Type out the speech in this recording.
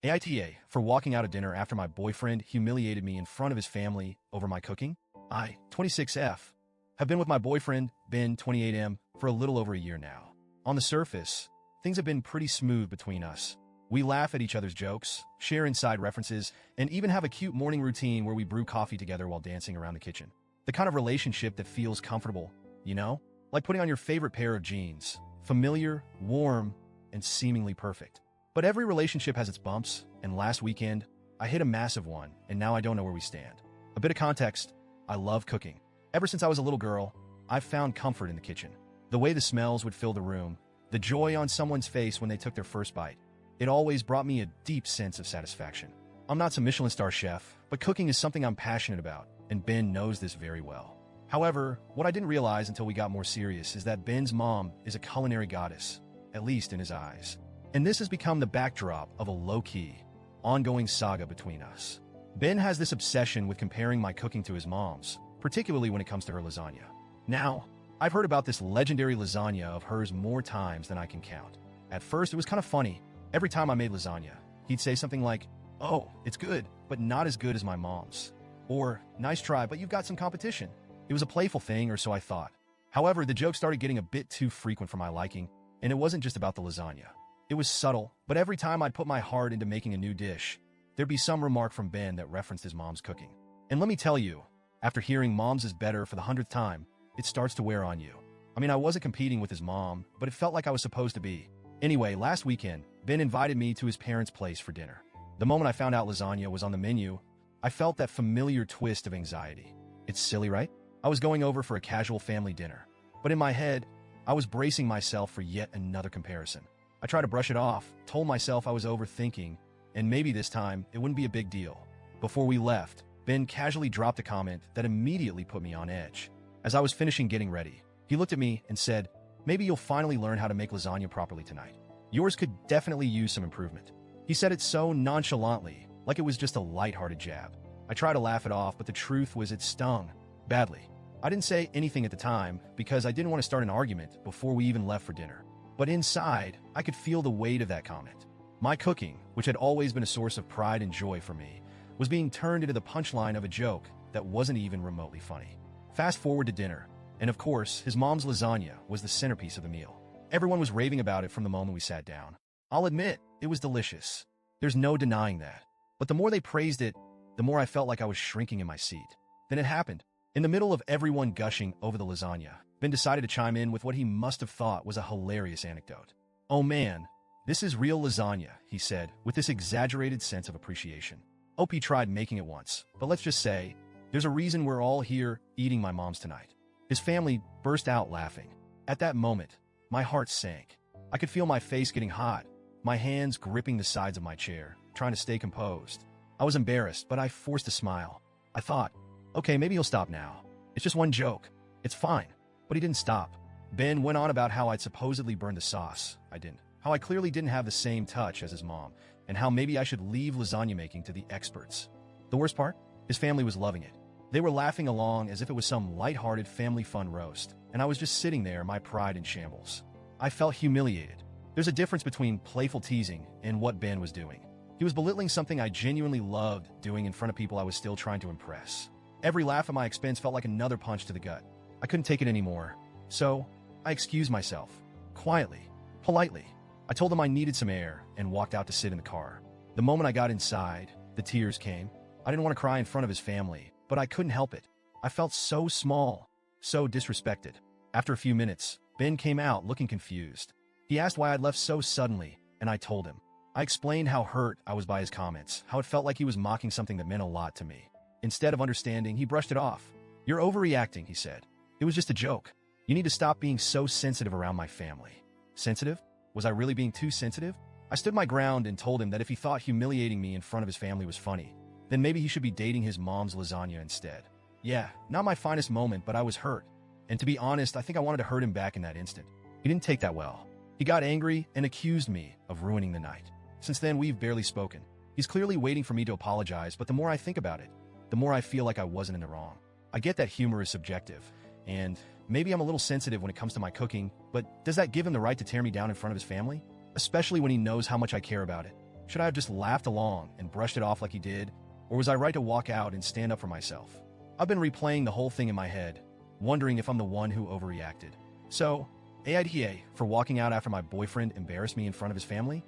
AITA for walking out of dinner after my boyfriend humiliated me in front of his family over my cooking. I, 26F, have been with my boyfriend, Ben, 28M, for a little over a year now. On the surface, things have been pretty smooth between us. We laugh at each other's jokes, share inside references, and even have a cute morning routine where we brew coffee together while dancing around the kitchen. The kind of relationship that feels comfortable, you know? Like putting on your favorite pair of jeans. Familiar, warm, and seemingly perfect. But every relationship has its bumps, and last weekend, I hit a massive one, and now I don't know where we stand. A bit of context, I love cooking. Ever since I was a little girl, I've found comfort in the kitchen. The way the smells would fill the room, the joy on someone's face when they took their first bite. It always brought me a deep sense of satisfaction. I'm not some Michelin star chef, but cooking is something I'm passionate about, and Ben knows this very well. However, what I didn't realize until we got more serious is that Ben's mom is a culinary goddess, at least in his eyes. And this has become the backdrop of a low-key, ongoing saga between us. Ben has this obsession with comparing my cooking to his mom's, particularly when it comes to her lasagna. Now, I've heard about this legendary lasagna of hers more times than I can count. At first, it was kind of funny. Every time I made lasagna, he'd say something like, "Oh, it's good, but not as good as my mom's." Or, "Nice try, but you've got some competition." It was a playful thing, or so I thought. However, the joke started getting a bit too frequent for my liking, and it wasn't just about the lasagna. It was subtle, but every time I'd put my heart into making a new dish, there'd be some remark from Ben that referenced his mom's cooking. And let me tell you, after hearing mom's is better for the 100th time, it starts to wear on you. I mean, I wasn't competing with his mom, but it felt like I was supposed to be. Anyway, last weekend, Ben invited me to his parents' place for dinner. The moment I found out lasagna was on the menu, I felt that familiar twist of anxiety. It's silly, right? I was going over for a casual family dinner, but in my head, I was bracing myself for yet another comparison. I tried to brush it off, told myself I was overthinking, and maybe this time it wouldn't be a big deal. Before we left, Ben casually dropped a comment that immediately put me on edge. As I was finishing getting ready, he looked at me and said, "Maybe you'll finally learn how to make lasagna properly tonight. Yours could definitely use some improvement." He said it so nonchalantly, like it was just a lighthearted jab. I tried to laugh it off, but the truth was it stung badly. I didn't say anything at the time because I didn't want to start an argument before we even left for dinner. But inside, I could feel the weight of that comment. My cooking, which had always been a source of pride and joy for me, was being turned into the punchline of a joke that wasn't even remotely funny. Fast forward to dinner, and of course, his mom's lasagna was the centerpiece of the meal. Everyone was raving about it from the moment we sat down. I'll admit, it was delicious. There's no denying that. But the more they praised it, the more I felt like I was shrinking in my seat. Then it happened. In the middle of everyone gushing over the lasagna, Ben decided to chime in with what he must have thought was a hilarious anecdote. "Oh man, this is real lasagna," he said, with this exaggerated sense of appreciation. OP tried making it once, but let's just say, there's a reason we're all here eating my mom's tonight. His family burst out laughing. At that moment, my heart sank. I could feel my face getting hot, my hands gripping the sides of my chair, trying to stay composed. I was embarrassed, but I forced a smile. I thought, okay, maybe he'll stop now. It's just one joke. It's fine. But he didn't stop. Ben went on about how I'd supposedly burned the sauce. I didn't. How I clearly didn't have the same touch as his mom, and how maybe I should leave lasagna making to the experts. The worst part? His family was loving it. They were laughing along as if it was some lighthearted family fun roast, and I was just sitting there, my pride in shambles. I felt humiliated. There's a difference between playful teasing and what Ben was doing. He was belittling something I genuinely loved doing in front of people I was still trying to impress. Every laugh at my expense felt like another punch to the gut. I couldn't take it anymore, so I excused myself, quietly, politely. I told him I needed some air and walked out to sit in the car. The moment I got inside, the tears came. I didn't want to cry in front of his family, but I couldn't help it. I felt so small, so disrespected. After a few minutes, Ben came out looking confused. He asked why I'd left so suddenly, and I told him. I explained how hurt I was by his comments, how it felt like he was mocking something that meant a lot to me. Instead of understanding, he brushed it off. "You're overreacting," he said. "It was just a joke. You need to stop being so sensitive around my family." Sensitive? Was I really being too sensitive? I stood my ground and told him that if he thought humiliating me in front of his family was funny, then maybe he should be dating his mom's lasagna instead. Yeah, not my finest moment, but I was hurt. And to be honest, I think I wanted to hurt him back in that instant. He didn't take that well. He got angry and accused me of ruining the night. Since then, we've barely spoken. He's clearly waiting for me to apologize, but the more I think about it, the more I feel like I wasn't in the wrong. I get that humor is subjective, and maybe I'm a little sensitive when it comes to my cooking, but does that give him the right to tear me down in front of his family? Especially when he knows how much I care about it. Should I have just laughed along and brushed it off like he did, or was I right to walk out and stand up for myself? I've been replaying the whole thing in my head, wondering if I'm the one who overreacted. So, AITA for walking out after my boyfriend embarrassed me in front of his family?